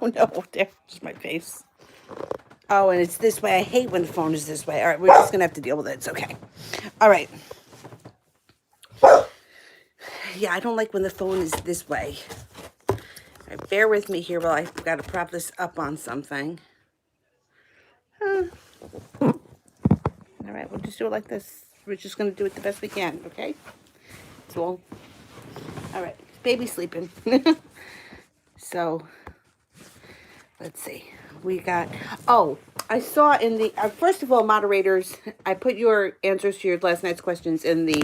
Oh, no. There's my face. Oh, and it's this way. I hate when the phone is this way. All right, we're just going to have to deal with it. It's okay. All right. Yeah, I don't like when the phone is this way. All right, bear with me here while I've got to prop this up on something. All right, we'll just do it like this. We're just going to do it the best we can, okay? So, all right, baby's sleeping. So, let's see. We got, oh, I saw in the, first of all, moderators, I put your answers to your last night's questions in the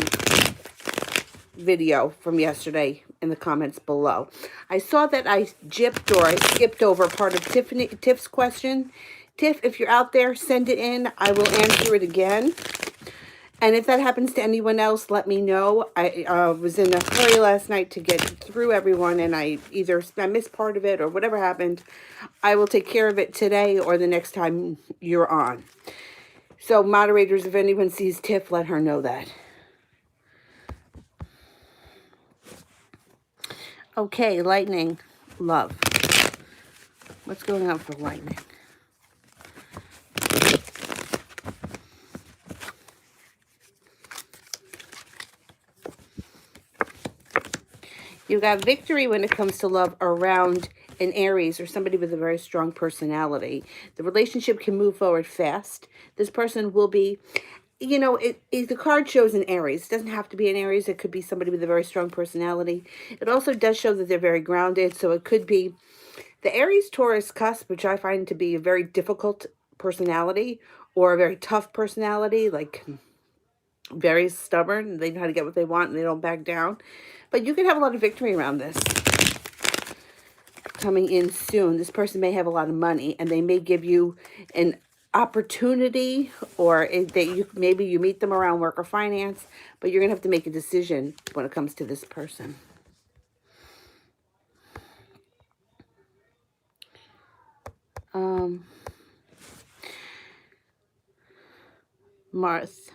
video from yesterday in the comments below. I saw that I skipped over part of Tiff's question. Tiff, if you're out there, send it in. I will answer it again. And if that happens to anyone else, let me know. I was in a hurry last night to get through everyone, and I missed part of it or whatever happened. I will take care of it today or the next time you're on. So moderators, if anyone sees Tiff, let her know that. Okay, lightning, love. What's going on for lightning? You got victory when it comes to love around an Aries or somebody with a very strong personality. The relationship can move forward fast. This person will be, you know, the card shows an Aries. It doesn't have to be an Aries. It could be somebody with a very strong personality. It also does show that they're very grounded. So it could be the Aries-Taurus cusp, which I find to be a very difficult personality or a very tough personality, like very stubborn. They know how to get what they want and they don't back down. But you can have a lot of victory around this coming in soon. This person may have a lot of money and they may give you an opportunity, or maybe you meet them around work or finance, but you're going to have to make a decision when it comes to this person. Marth.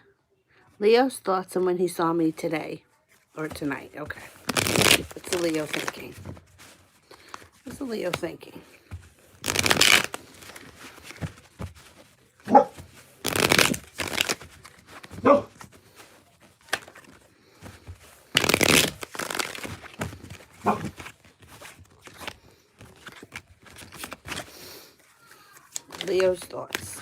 Leo's thoughts on when he saw me today or tonight. Okay. What's the Leo thinking? What's the Leo thinking? No. Leo's thoughts.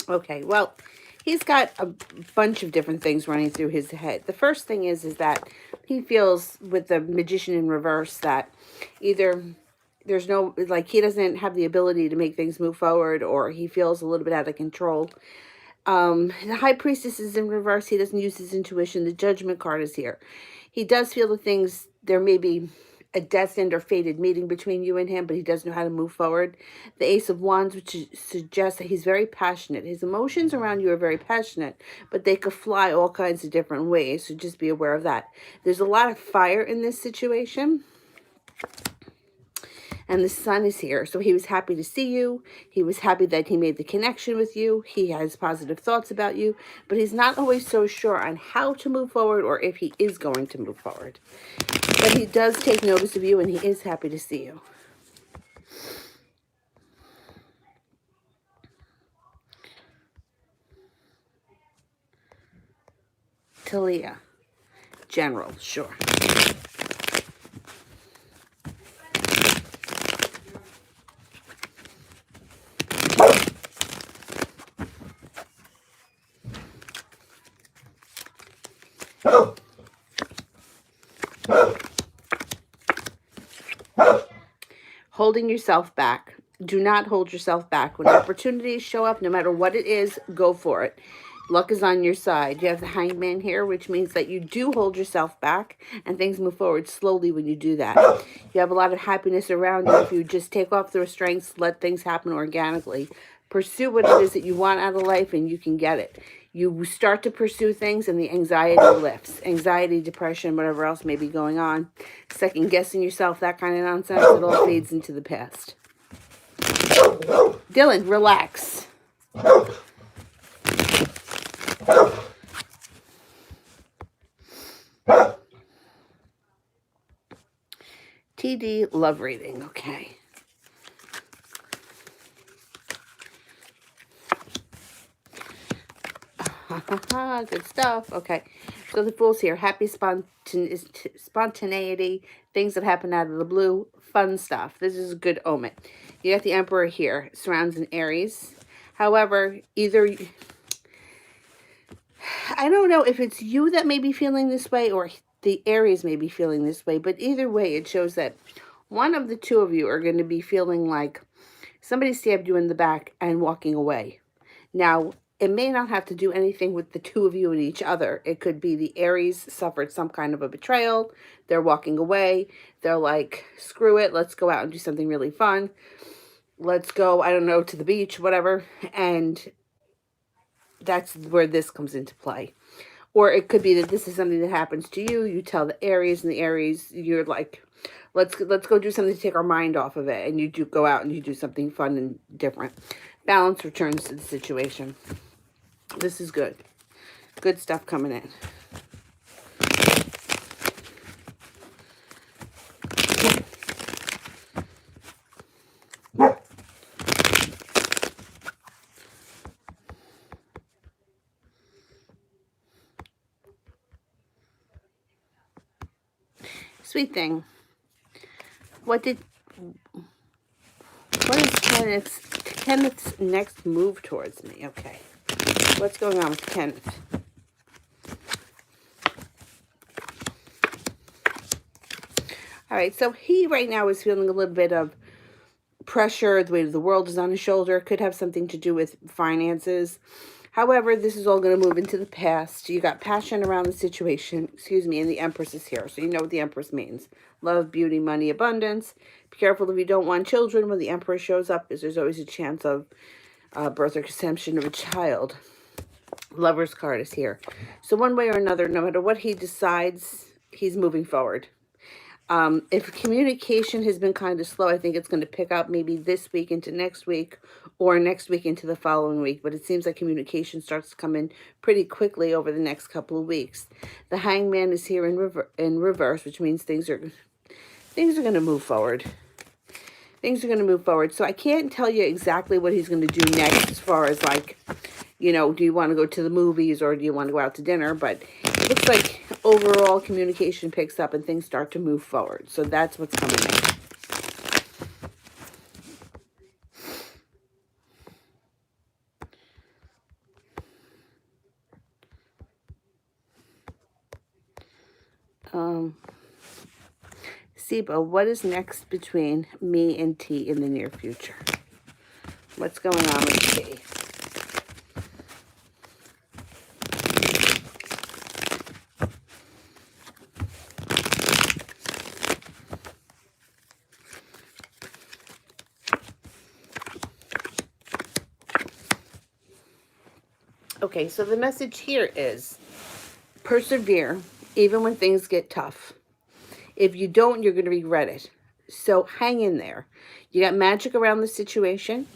Okay, well, he's got a bunch of different things running through his head. The first thing is that he feels with the Magician in reverse that either there's no, like, he doesn't have the ability to make things move forward, or he feels a little bit out of control. The High Priestess is in reverse. He doesn't use his intuition. The Judgment card is here. He does feel the things, there may be a destined or fated meeting between you and him, but he doesn't know how to move forward. The Ace of Wands, which suggests that he's very passionate. His emotions around you are very passionate, but they could fly all kinds of different ways, so just be aware of that. There's a lot of fire in this situation. And the Sun is here. So he was happy to see you. He was happy that he made the connection with you. He has positive thoughts about you, but he's not always so sure on how to move forward or if he is going to move forward. But he does take notice of you and he is happy to see you. Talia. General, sure. Holding yourself back. Do not hold yourself back. When opportunities show up, no matter what it is, go for it. Luck is on your side. You have the Hangman here, which means that you do hold yourself back and things move forward slowly when you do that. You have a lot of happiness around you if you just take off the restraints, let things happen organically. Pursue what it is that you want out of life and you can get it. You start to pursue things and the anxiety lifts. Anxiety, depression, whatever else may be going on. Second guessing yourself, that kind of nonsense, it all fades into the past. Dylan, relax. TD love reading. Okay. Good stuff. Okay. So the Fool's here. Happy spontaneity. Things that happen out of the blue. Fun stuff. This is a good omen. You got the Emperor here. Surrounds an Aries. However, either... I don't know if it's you that may be feeling this way or the Aries may be feeling this way. But either way, it shows that one of the two of you are going to be feeling like somebody stabbed you in the back and walking away. Now, it may not have to do anything with the two of you and each other. It could be the Aries suffered some kind of a betrayal. They're walking away. They're like, screw it. Let's go out and do something really fun. Let's go, I don't know, to the beach, whatever. And that's where this comes into play. Or it could be that this is something that happens to you. You tell the Aries, and the Aries, you're like, let's go do something to take our mind off of it. And you do go out and you do something fun and different. Balance returns to the situation. This is good. Good stuff coming in. Sweet thing. What is Kenneth's next move towards me? Okay. What's going on with Kenneth? All right, so he right now is feeling a little bit of pressure. The weight of the world is on his shoulder. Could have something to do with finances. However, this is all going to move into the past. You got passion around the situation, and the Empress is here. So you know what the Empress means. Love, beauty, money, abundance. Be careful if you don't want children when the Emperor shows up, because there's always a chance of birth or conception of a child. Lover's card is here. So one way or another, no matter what he decides, he's moving forward. If communication has been kind of slow, I think it's going to pick up maybe this week into next week or next week into the following week. But it seems like communication starts to come in pretty quickly over the next couple of weeks. The Hangman is here in reverse, which means things are going to move forward. Things are going to move forward. So I can't tell you exactly what he's going to do next as far as like, do you want to go to the movies or do you want to go out to dinner? But it looks like overall communication picks up and things start to move forward. So that's what's coming in. Siba, what is next between me and T in the near future? What's going on with T? Okay, so the message here is persevere even when things get tough. If you don't, you're going to regret it. So hang in there. You got magic around the situation,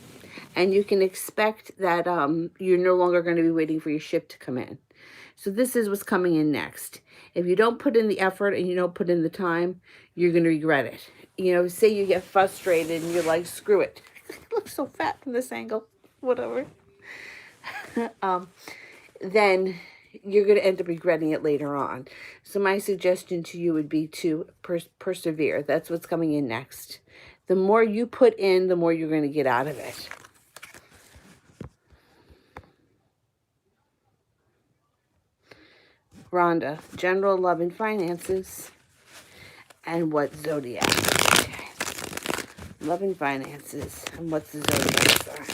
and you can expect that you're no longer going to be waiting for your ship to come in. So this is what's coming in next. If you don't put in the effort and you don't put in the time, you're going to regret it. Say you get frustrated and you're like, screw it. I look so fat from this angle. Whatever. Then you're going to end up regretting it later on. So my suggestion to you would be to persevere. That's what's coming in next. The more you put in, the more you're going to get out of it. Rhonda, general love and finances. And what zodiac? Okay. Love and finances. And what's the zodiac sign?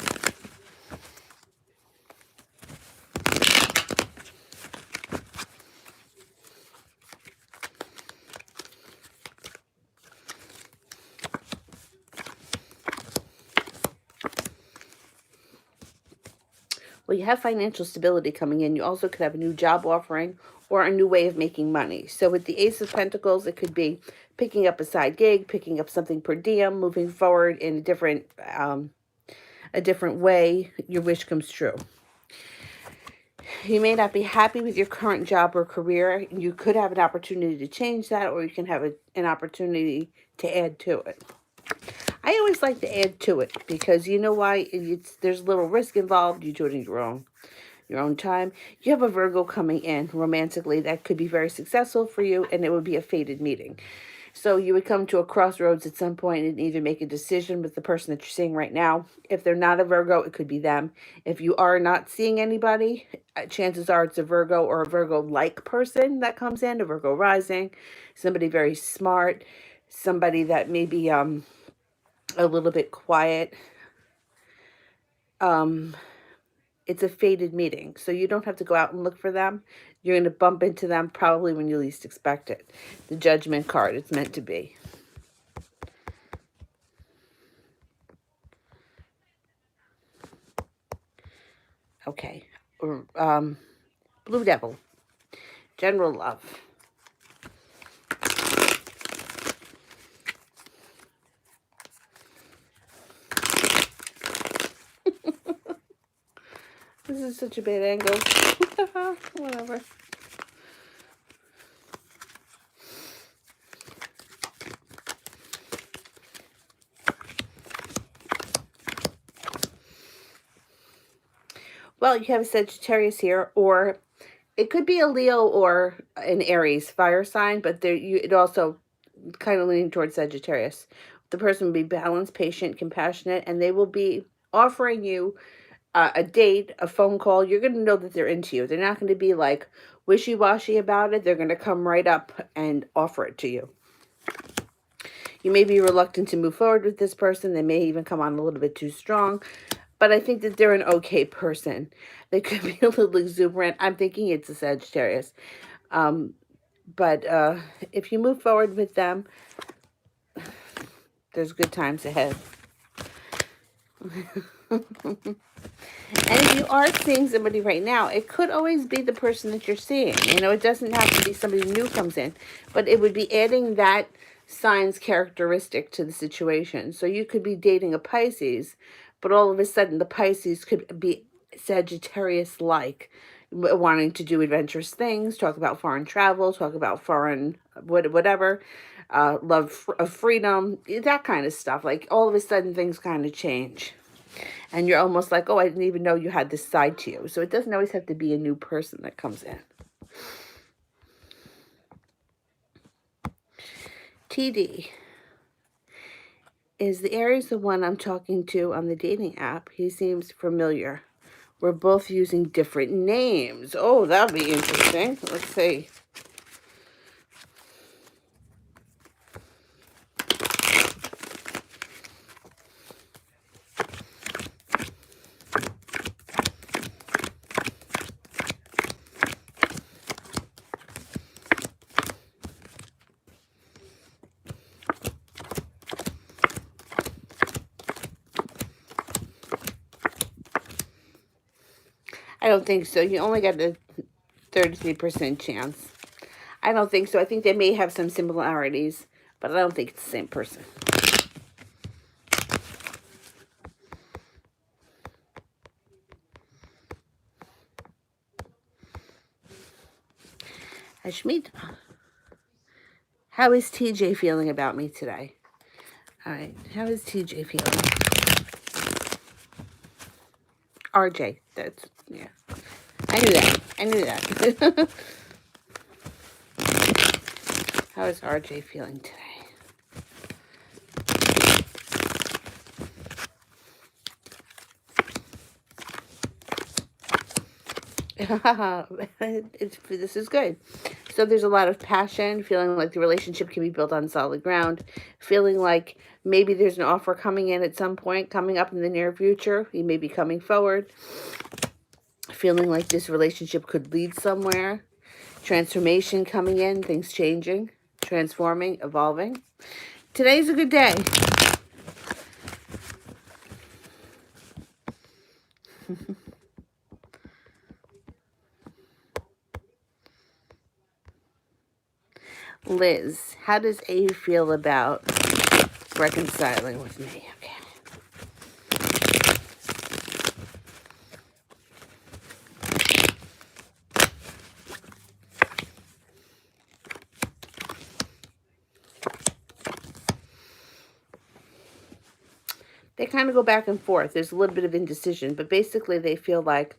Well, you have financial stability coming in. You also could have a new job offering or a new way of making money. So with the Ace of Pentacles, it could be picking up a side gig, picking up something per diem, moving forward in a different way. Your wish comes true. You may not be happy with your current job or career. You could have an opportunity to change that, or you can have an opportunity to add to it. I always like to add to it because you know why? There's little risk involved. You do it in your own time. You have a Virgo coming in romantically that could be very successful for you, and it would be a fated meeting. So you would come to a crossroads at some point and either make a decision with the person that you're seeing right now. If they're not a Virgo, it could be them. If you are not seeing anybody, chances are it's a Virgo or a Virgo-like person that comes in, a Virgo rising, somebody very smart, somebody that may be a little bit quiet. It's a fated meeting, so you don't have to go out and look for them. You're going to bump into them probably when you least expect it. The Judgment card, it's meant to be. Okay. Blue Devil. General love. This is such a bad angle. Whatever. Well, you have a Sagittarius here, or it could be a Leo or an Aries fire sign, but it also kind of leaning towards Sagittarius. The person will be balanced, patient, compassionate, and they will be offering you a date, a phone call. You're going to know that they're into you. They're not going to be like wishy-washy about it. They're going to come right up and offer it to you. You may be reluctant to move forward with this person. They may even come on a little bit too strong. But I think that they're an okay person. They could be a little exuberant. I'm thinking it's a Sagittarius. But if you move forward with them, there's good times ahead. And if you are seeing somebody right now, it could always be the person that you're seeing. You know, it doesn't have to be somebody new comes in. But it would be adding that sign's characteristic to the situation. So you could be dating a Pisces, but all of a sudden the Pisces could be Sagittarius-like, wanting to do adventurous things, talk about foreign travel, talk about foreign whatever, love of freedom, that kind of stuff. Like all of a sudden things kind of change. And you're almost like, oh, I didn't even know you had this side to you. So it doesn't always have to be a new person that comes in. TD. Is the Aries the one I'm talking to on the dating app? He seems familiar. We're both using different names. Oh, that'll be interesting. Let's see. I don't think so. You only got a 33% chance. I don't think so. I think they may have some similarities, but I don't think it's the same person. Ashmita. How is TJ feeling about me today? All right. How is TJ feeling? RJ. That's, yeah. I knew that. I knew that. How is RJ feeling today? This is good. So there's a lot of passion, feeling like the relationship can be built on solid ground, feeling like maybe there's an offer coming in at some point, coming up in the near future. You may be coming forward. Feeling like this relationship could lead somewhere. Transformation coming in, things changing, transforming, evolving. Today's a good day. Liz, how does A feel about reconciling with me? Okay. they kind of go back and forth. There's a little bit of indecision, but basically they feel like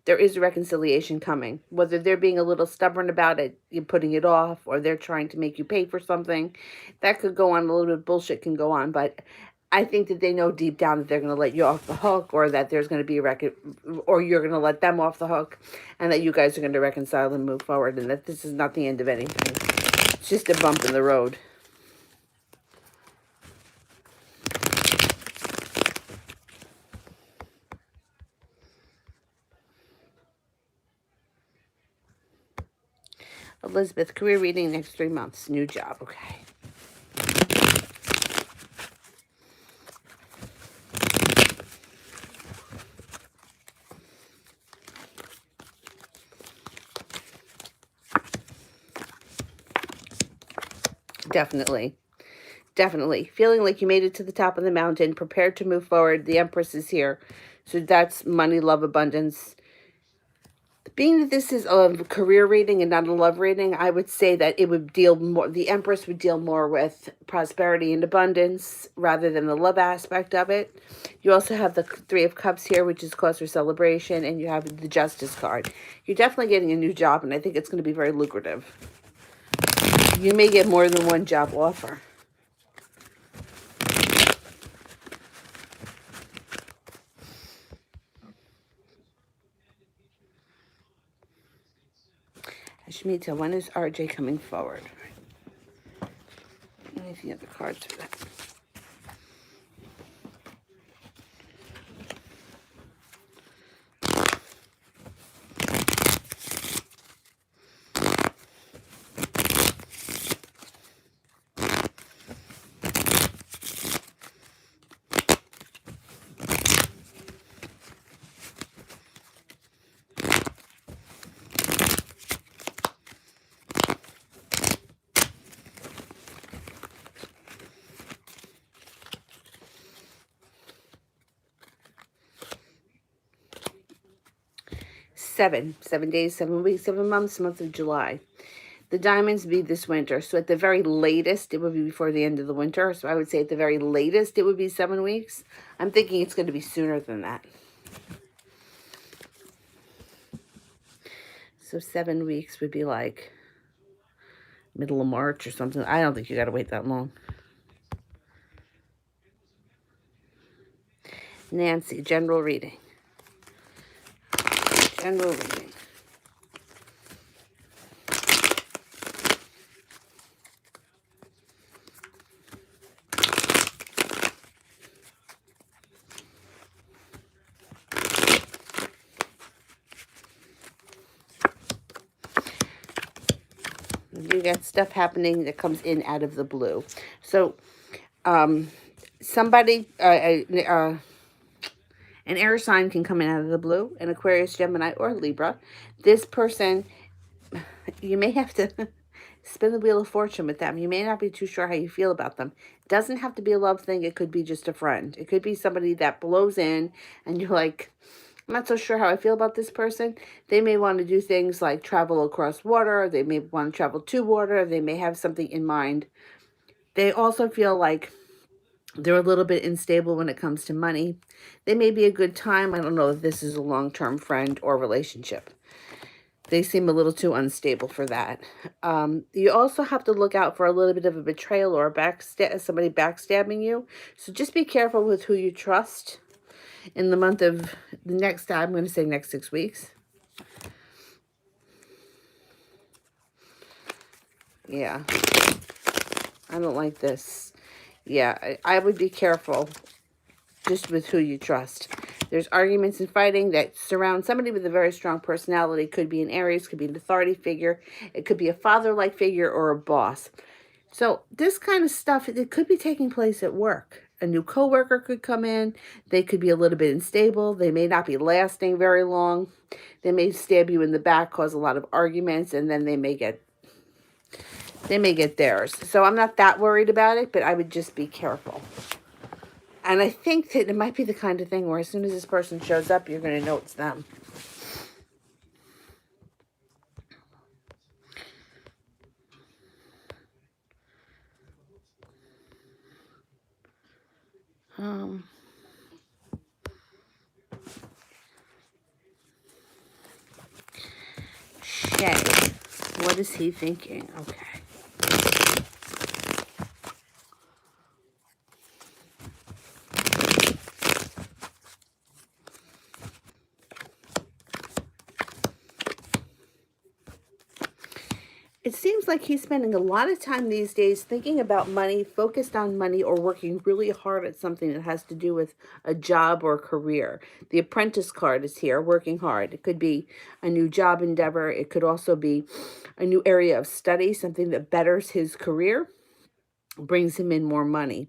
there is a reconciliation coming. Whether they're being a little stubborn about it, you're putting it off, or they're trying to make you pay for something, that could go on. A little bit of bullshit can go on, but I think that they know deep down that they're going to let you off the hook, or that there's going to be or you're going to let them off the hook, and that you guys are going to reconcile and move forward, and that this is not the end of anything. It's just a bump in the road. Elizabeth, career reading next 3 months. New job. Okay. Definitely. Definitely. Feeling like you made it to the top of the mountain, prepared to move forward. The Empress is here. So that's money, love, abundance. Being that this is a career reading and not a love reading, I would say that it would deal more, the Empress would deal more with prosperity and abundance rather than the love aspect of it. You also have the Three of Cups here, which is cause for celebration, and you have the Justice card. You're definitely getting a new job, and I think it's going to be very lucrative. You may get more than one job offer. Ashmita, when is RJ coming forward? Let me see the other cards for that. Seven days, 7 weeks, 7 months, month of July. The diamonds be this winter. So at the very latest, it would be before the end of the winter. So I would say at the very latest, it would be 7 weeks. I'm thinking it's going to be sooner than that. So 7 weeks would be like middle of March or something. I don't think you got to wait that long. Nancy, general reading. General reading. You got stuff happening that comes in out of the blue. So, somebody, an air sign can come in out of the blue, an Aquarius, Gemini, or Libra. This person, you may have to spin the wheel of fortune with them. You may not be too sure how you feel about them. It doesn't have to be a love thing. It could be just a friend. It could be somebody that blows in and you're like, I'm not so sure how I feel about this person. They may want to do things like travel across water. They may want to travel to water. They may have something in mind. They also feel like they're a little bit unstable when it comes to money. They may be a good time. I don't know if this is a long-term friend or relationship. They seem a little too unstable for that. You also have to look out for a little bit of a betrayal or somebody backstabbing you. So just be careful with who you trust in the month of the next, I'm going to say next 6 weeks. Yeah. I don't like this. Yeah, I would be careful just with who you trust. There's arguments and fighting that surround somebody with a very strong personality. Could be an Aries, could be an authority figure. It could be a father-like figure or a boss. So this kind of stuff, it could be taking place at work. A new coworker could come in. They could be a little bit unstable. They may not be lasting very long. They may stab you in the back, cause a lot of arguments, and then they may get theirs. So I'm not that worried about it, but I would just be careful. And I think that it might be the kind of thing where as soon as this person shows up, you're going to know it's them. is he thinking? Okay. It seems like he's spending a lot of time these days thinking about money, focused on money, or working really hard at something that has to do with a job or career. The apprentice card is here, working hard. It could be a new job endeavor. It could also be a new area of study, something that betters his career, brings him in more money.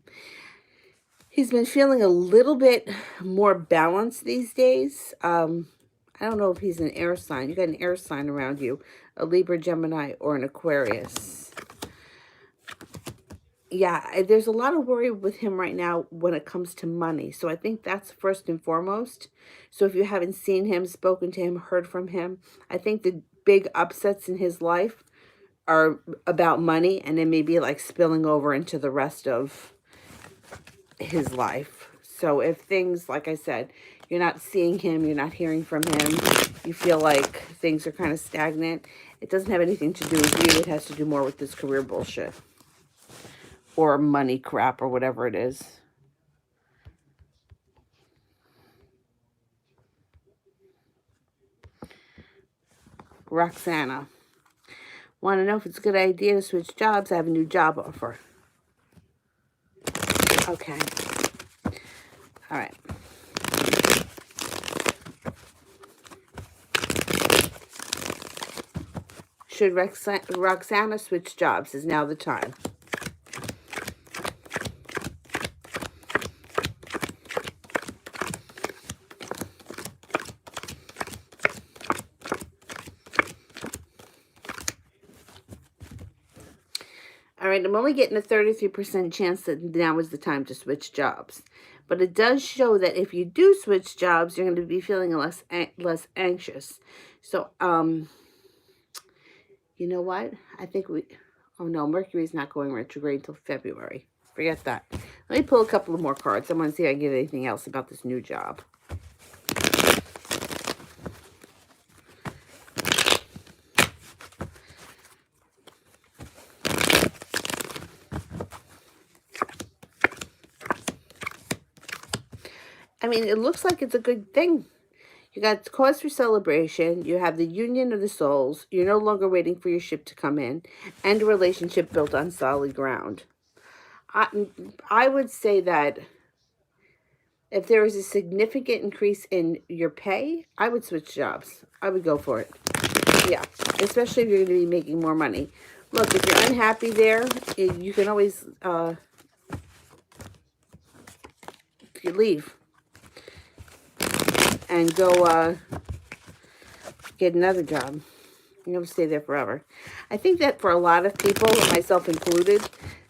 He's been feeling a little bit more balanced these days. I don't know if he's an air sign. You got an air sign around you, a Libra, Gemini, or an Aquarius. Yeah, there's a lot of worry with him right now when it comes to money. So I think that's first and foremost. So if you haven't seen him, spoken to him, heard from him, I think the big upsets in his life are about money, and then maybe like spilling over into the rest of his life. So if things, like I said, you're not seeing him, you're not hearing from him, you feel like things are kind of stagnant, it doesn't have anything to do with you. It has to do more with this career bullshit or money crap or whatever it is. Roxana. Want to know if it's a good idea to switch jobs? I have a new job offer. Okay. All right. Should Roxana switch jobs? Is now the time. All right, I'm only getting a 33% chance that now is the time to switch jobs. But it does show that if you do switch jobs, you're going to be feeling less anxious. So, you know what? I think oh no, Mercury's not going retrograde until February. Forget that. Let me pull a couple of more cards. I want to see if I can get anything else about this new job. I mean, it looks like it's a good thing. You got cause for celebration. You have the union of the souls. You're no longer waiting for your ship to come in. And a relationship built on solid ground. I would say that if there is a significant increase in your pay, I would switch jobs. I would go for it. Yeah, especially if you're going to be making more money. Look, if you're unhappy there, you can always leave and go get another job. You don't stay there forever. I think that for a lot of people, myself included,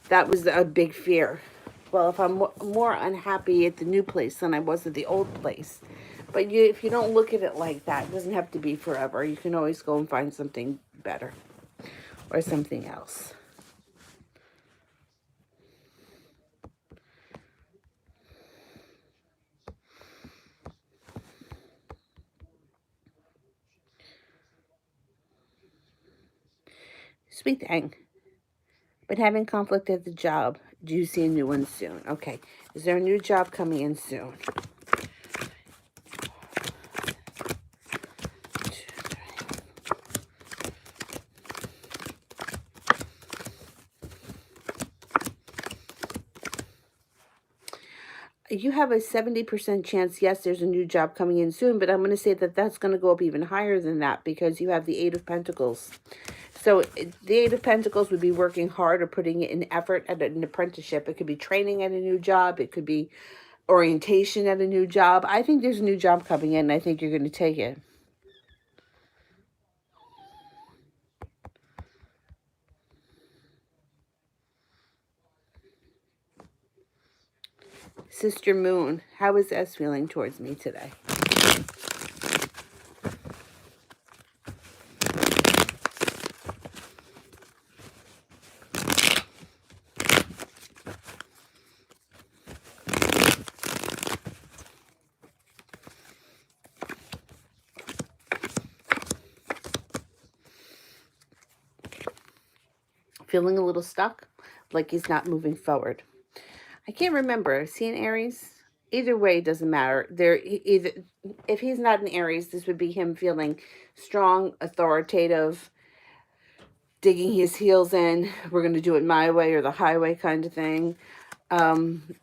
that was a big fear. Well, if I'm more unhappy at the new place than I was at the old place. But if you don't look at it like that, it doesn't have to be forever. You can always go and find something better or something else. Sweet thing. But having conflict at the job, do you see a new one soon? Okay. Is there a new job coming in soon? You have a 70% chance, yes, there's a new job coming in soon, but I'm going to say that that's going to go up even higher than that because you have the Eight of Pentacles. So the Eight of Pentacles would be working hard or putting in effort at an apprenticeship. It could be training at a new job. It could be orientation at a new job. I think there's a new job coming in, and I think you're going to take it. Sister Moon, how is S feeling towards me today? Feeling a little stuck, like he's not moving forward. I can't remember. Is he an Aries? Either way, it doesn't matter. Either if he's not an Aries, this would be him feeling strong, authoritative, digging his heels in. We're going to do it my way or the highway kind of thing.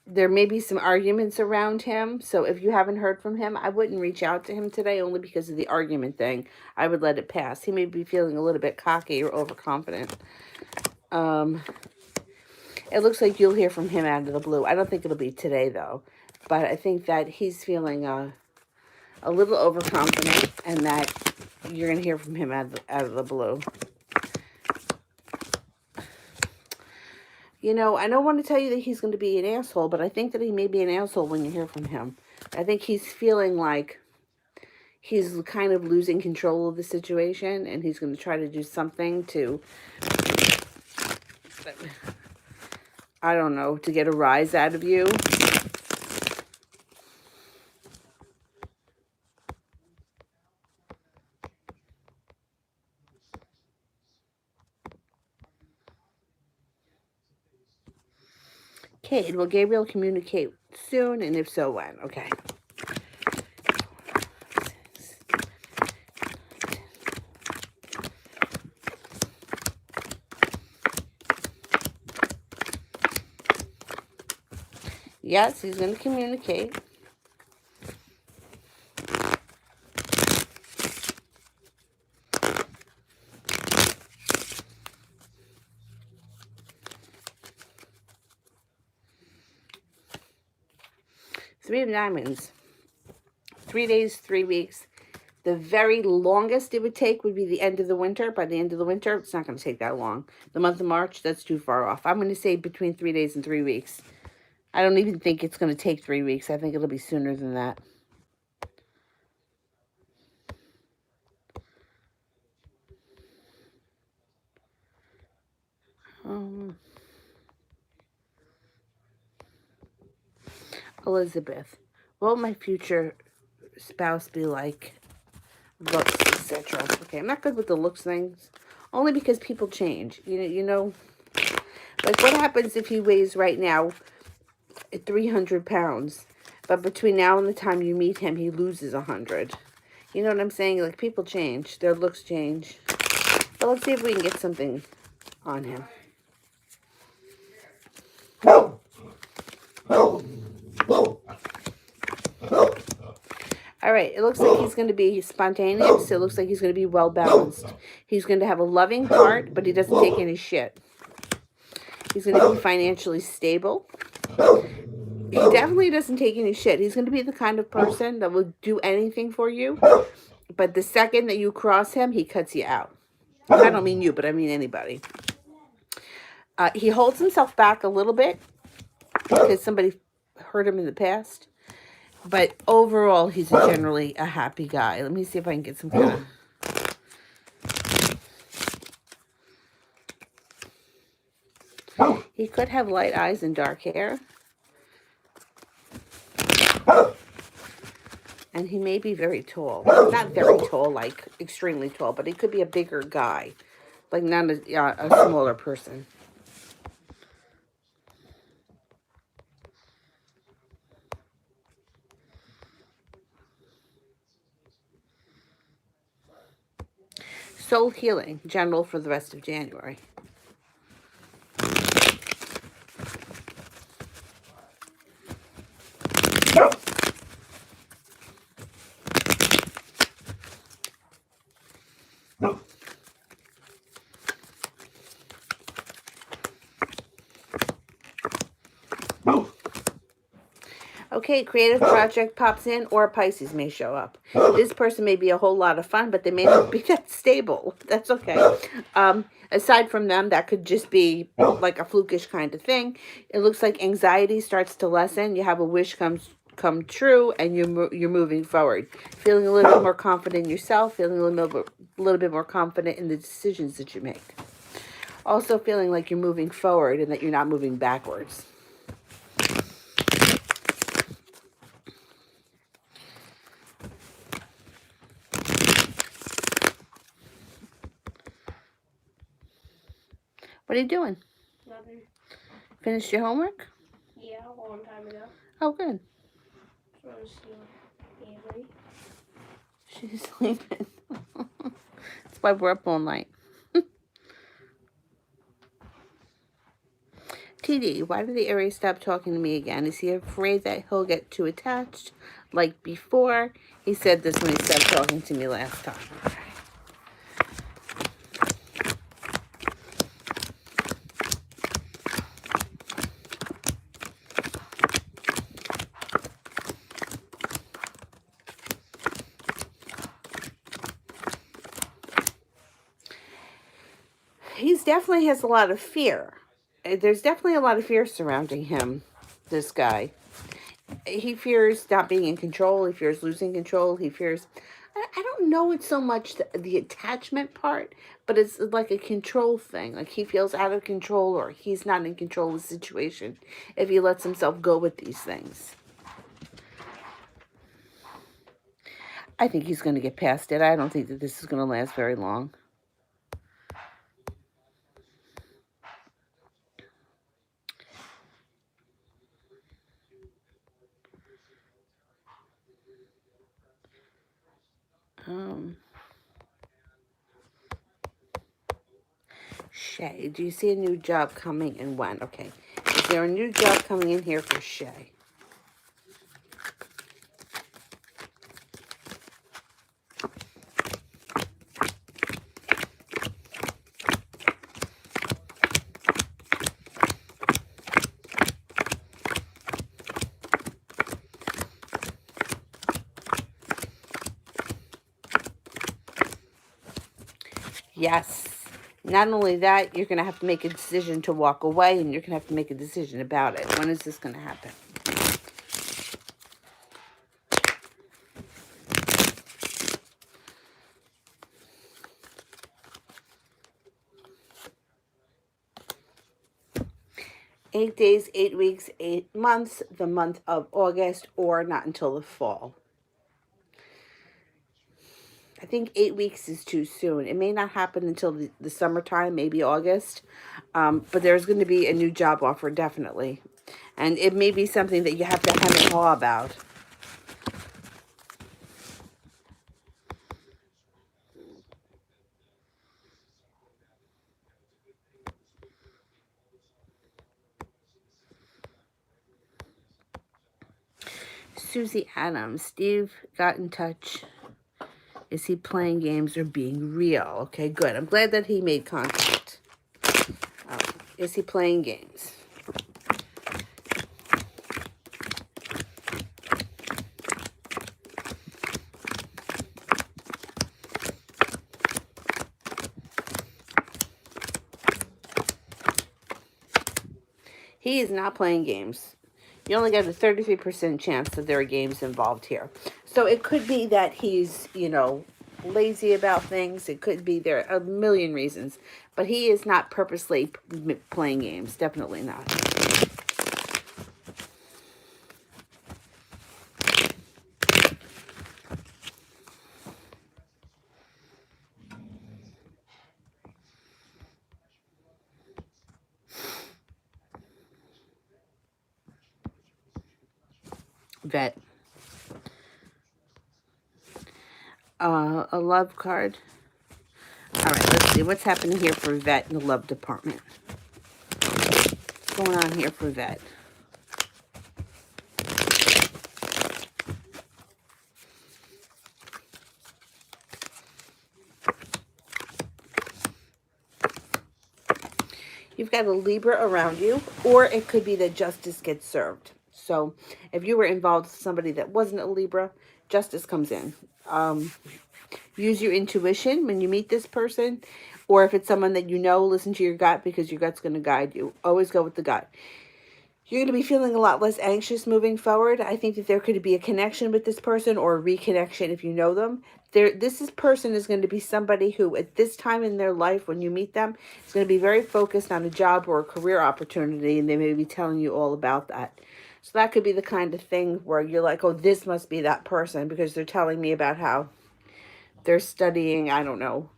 There may be some arguments around him. So if you haven't heard from him, I wouldn't reach out to him today only because of the argument thing. I would let it pass. He may be feeling a little bit cocky or overconfident. It looks like you'll hear from him out of the blue. I don't think it'll be today, though. But I think that he's feeling a little overconfident and that you're going to hear from him out of the blue. You know, I don't want to tell you that he's going to be an asshole, but I think that he may be an asshole when you hear from him. I think he's feeling like he's kind of losing control of the situation, and he's going to try to do something to, I don't know, to get a rise out of you. Okay, will Gabriel communicate soon, and if so, when? Okay. Yes, he's going to communicate. Three of Diamonds. 3 days, 3 weeks. The very longest it would take would be the end of the winter. By the end of the winter, it's not going to take that long. The month of March, that's too far off. I'm going to say between 3 days and 3 weeks. I don't even think it's going to take 3 weeks. I think it'll be sooner than that. Elizabeth, what will my future spouse be like? Looks, etc. Okay, I'm not good with the looks things. Only because people change. You know, like what happens if he weighs right now 300 pounds, but between now and the time you meet him, he loses 100. You know what I'm saying? Like people change. Their looks change. But let's see if we can get something on him. All right, it looks like he's going to be spontaneous. It looks like he's going to be well-balanced. He's going to have a loving heart, but he doesn't take any shit. He's going to be financially stable. He definitely doesn't take any shit. He's going to be the kind of person that will do anything for you. But the second that you cross him, he cuts you out. I don't mean you, but I mean anybody. He holds himself back a little bit because somebody hurt him in the past. But overall, he's generally a happy guy. Let me see if I can get some kind of... He could have light eyes and dark hair. And he may be very tall. Not very tall, like extremely tall, but he could be a bigger guy. Like not a smaller person. Soul healing, general for the rest of January. Okay, creative project pops in, or Pisces may show up. This person may be a whole lot of fun, but they may not be that stable. That's okay. Aside from them, that could just be like a flukish kind of thing. It looks like anxiety starts to lessen. You have a wish come true, and you're moving forward. Feeling a little bit more confident in yourself. Feeling a little bit more confident in the decisions that you make. Also feeling like you're moving forward and that you're not moving backwards. What are you doing? Nothing. Finished your homework? Yeah, a long time ago. Oh, good. Just want to see Avery. She's sleeping. That's why we're up all night. TD, why did the Aries stop talking to me again? Is he afraid that he'll get too attached like before? He said this when he stopped talking to me last time. He definitely has a lot of fear. There's definitely a lot of fear surrounding him, this guy. He fears not being in control. He fears losing control. He fears, I don't know it's so much the attachment part, but it's like a control thing. Like he feels out of control or he's not in control of the situation if he lets himself go with these things. I think he's going to get past it. I don't think that this is going to last very long. Shay, do you see a new job coming and when? Okay. Is there a new job coming in here for Shay? Yes. Not only that, you're going to have to make a decision to walk away, and you're going to have to make a decision about it. When is this going to happen? $8 days, 8 weeks, 8 months, the month of August, or not until the fall. I think 8 weeks is too soon. It may not happen until the summertime, maybe August. But there's going to be a new job offer, definitely. And it may be something that you have to hem and haw about. Susie Adams, Steve got in touch. Is he playing games or being real? Okay, good. I'm glad that he made contact. Is he playing games? He is not playing games. You only got a 33% chance that there are games involved here. So it could be that he's, lazy about things. It could be there are a million reasons. But he is not purposely playing games. Definitely not. Vet. A love card. All right, let's see what's happening here for Vet in the love department. What's going on here for Vet? You've got a Libra around you, or it could be that justice gets served. So if you were involved with somebody that wasn't a Libra, justice comes in. Use your intuition when you meet this person, or if it's someone that you know, listen to your gut because your gut's going to guide you. Always go with the gut. You're going to be feeling a lot less anxious moving forward. I think that there could be a connection with this person or a reconnection if you know them. This person is going to be somebody who, at this time in their life, when you meet them, is going to be very focused on a job or a career opportunity, and they may be telling you all about that. So that could be the kind of thing where you're like, oh, this must be that person because they're telling me about how they're studying, I don't know,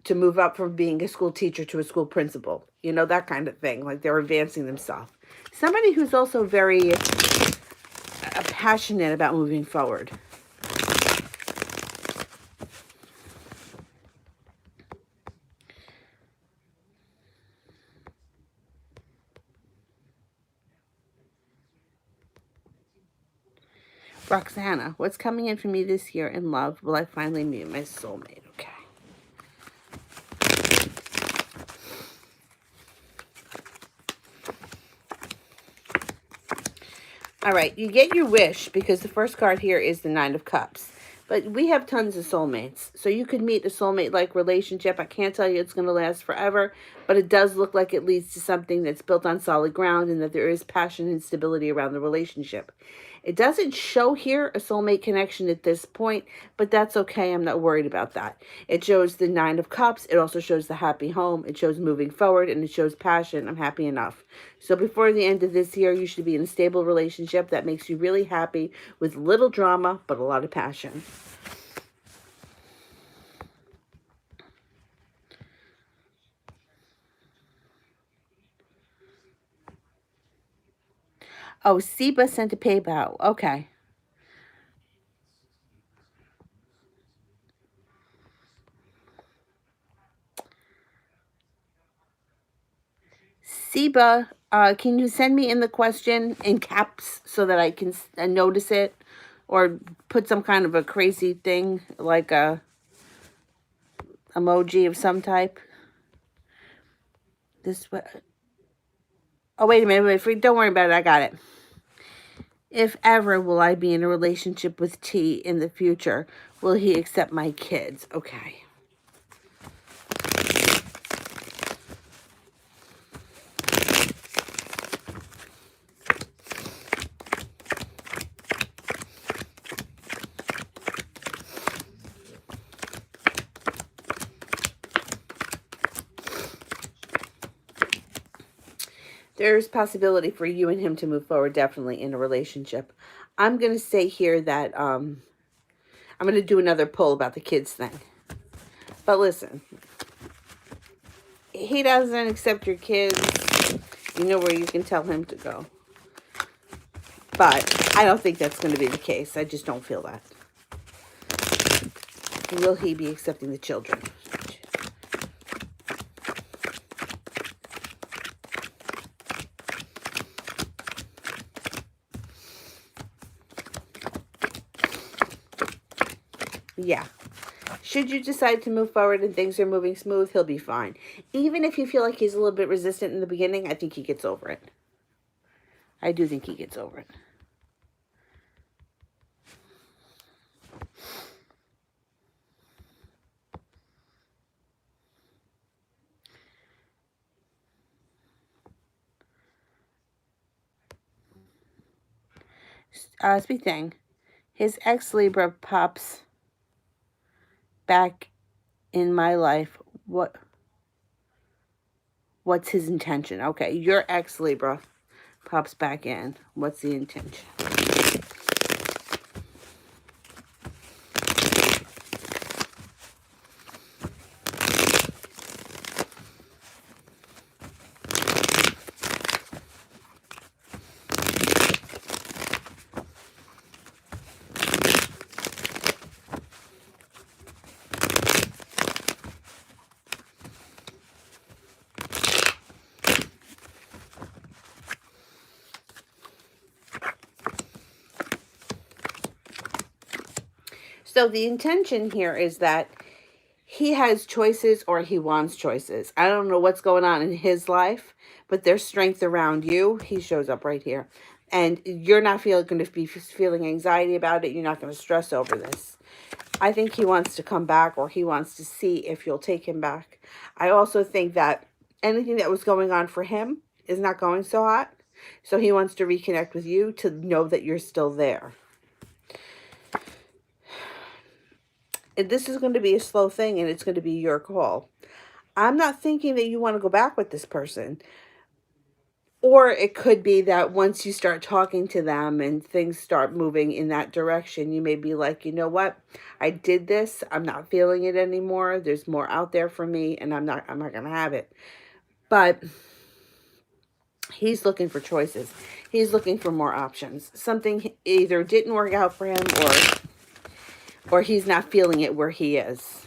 to move up from being a school teacher to a school principal. You know, that kind of thing. Like they're advancing themselves. Somebody who's also very passionate about moving forward. Roxana, what's coming in for me this year in love? Will I finally meet my soulmate? Okay. All right, you get your wish because the first card here is the Nine of Cups. But we have tons of soulmates. So you could meet a soulmate-like relationship. I can't tell you it's going to last forever, but it does look like it leads to something that's built on solid ground and that there is passion and stability around the relationship. It doesn't show here a soulmate connection at this point, but that's okay. I'm not worried about that. It shows the Nine of Cups. It also shows the happy home. It shows moving forward, and it shows passion. I'm happy enough. So before the end of this year, you should be in a stable relationship that makes you really happy with little drama, but a lot of passion. Oh, Seba sent a PayPal. Okay. Seba, can you send me in the question in caps so that I can notice it? Or put some kind of a crazy thing, like a emoji of some type? This way. Oh, wait a minute. Wait, don't worry about it. I got it. If ever will I be in a relationship with T in the future, will he accept my kids? Okay. There's possibility for you and him to move forward, definitely, in a relationship. I'm going to say here that I'm going to do another poll about the kids thing. But listen, he doesn't accept your kids. You know where you can tell him to go. But I don't think that's going to be the case. I just don't feel that. Will he be accepting the children? Yeah. Should you decide to move forward and things are moving smooth, he'll be fine. Even if you feel like he's a little bit resistant in the beginning, I think he gets over it. I do think he gets over it. Speak thing. His ex-Libra pops back in my life. What's his intention? Okay, your ex-Libra pops back in. What's the intention? So the intention here is that he has choices or he wants choices. I don't know what's going on in his life, but there's strength around you. He shows up right here. And you're not going to be feeling anxiety about it. You're not going to stress over this. I think he wants to come back, or he wants to see if you'll take him back. I also think that anything that was going on for him is not going so hot. So he wants to reconnect with you to know that you're still there. This is going to be a slow thing, and it's going to be your call. I'm not thinking that you want to go back with this person. Or it could be that once you start talking to them and things start moving in that direction, you may be like, you know what? I did this. I'm not feeling it anymore. There's more out there for me, and I'm not going to have it. But he's looking for choices. He's looking for more options. Something either didn't work out for him, or he's not feeling it where he is.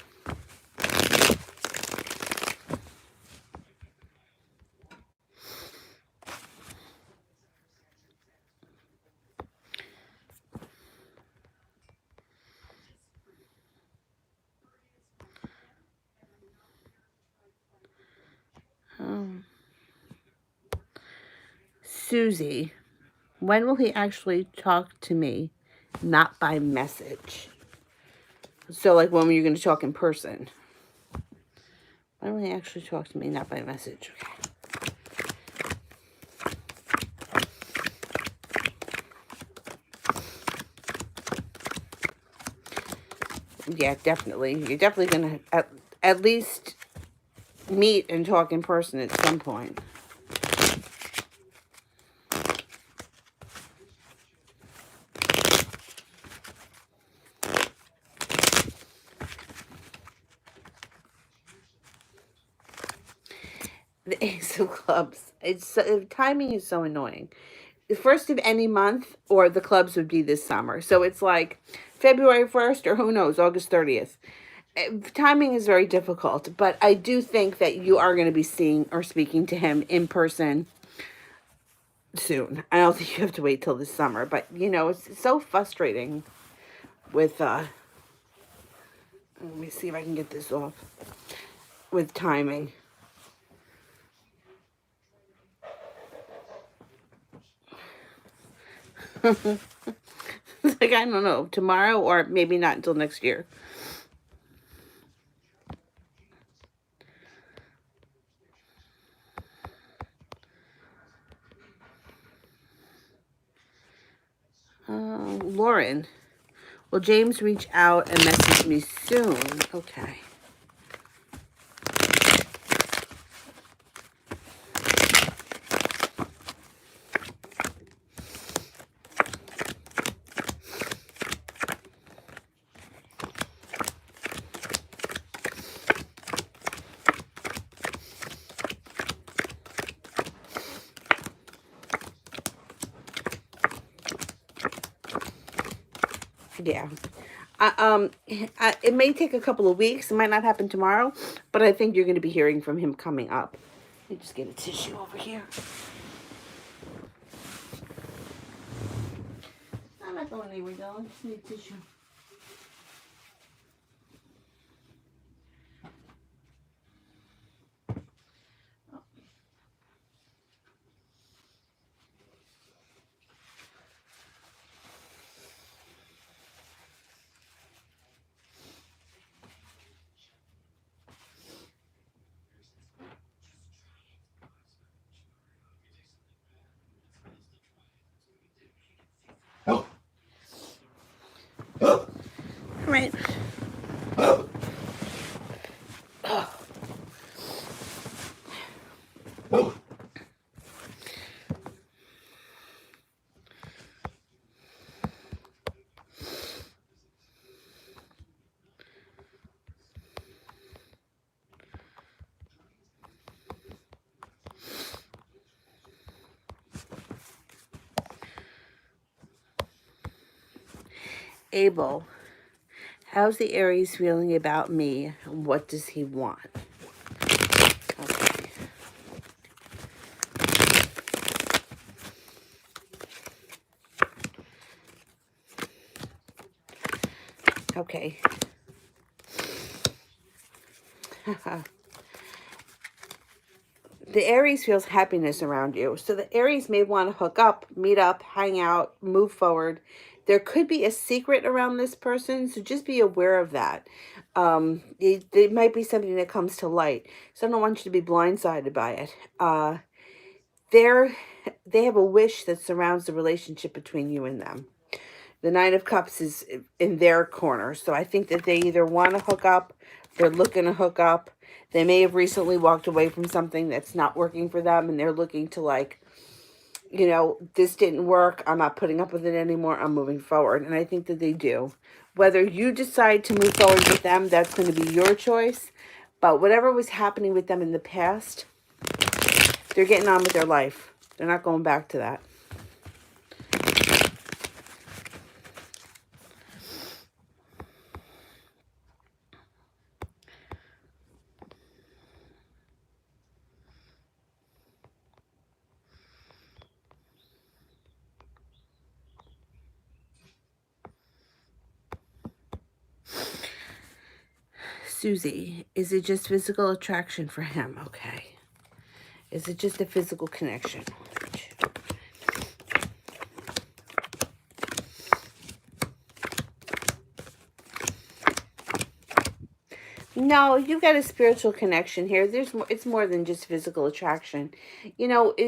Susie, when will he actually talk to me? Not by message. So, like, when were you going to talk in person? When will he actually talk to me? Not by message. Okay. Yeah, definitely. You're definitely going to at least meet and talk in person at some point. The Ace of Clubs. Timing is so annoying. The first of any month, or the clubs would be this summer. So it's like February 1st, or who knows, August 30th. Timing is very difficult, but I do think that you are going to be seeing or speaking to him in person soon. I don't think you have to wait till this summer, but you know, it's so frustrating with let me see if I can get this off, with timing. It's like, I don't know, tomorrow or maybe not until next year. Lauren, will James reach out and message me soon? Okay. Yeah. It may take a couple of weeks. It might not happen tomorrow, but I think you're going to be hearing from him coming up. Let me just get a tissue over here. I'm not going anywhere, though. I just need tissue. Right. Abel, how's the Aries feeling about me? What does he want? Okay. Okay. The Aries feels happiness around you. So the Aries may want to hook up, meet up, hang out, move forward. There could be a secret around this person, so just be aware of that. It might be something that comes to light. So I don't want you to be blindsided by it. They have a wish that surrounds the relationship between you and them. The Nine of Cups is in their corner. So I think that they either want to hook up, they're looking to hook up. They may have recently walked away from something that's not working for them, and they're looking to, like, you know, this didn't work. I'm not putting up with it anymore. I'm moving forward. And I think that they do. Whether you decide to move forward with them, that's going to be your choice. But whatever was happening with them in the past, they're getting on with their life. They're not going back to that. Susie, is it just physical attraction for him? Okay. Is it just a physical connection? No, you've got a spiritual connection here. It's more than just physical attraction. You know,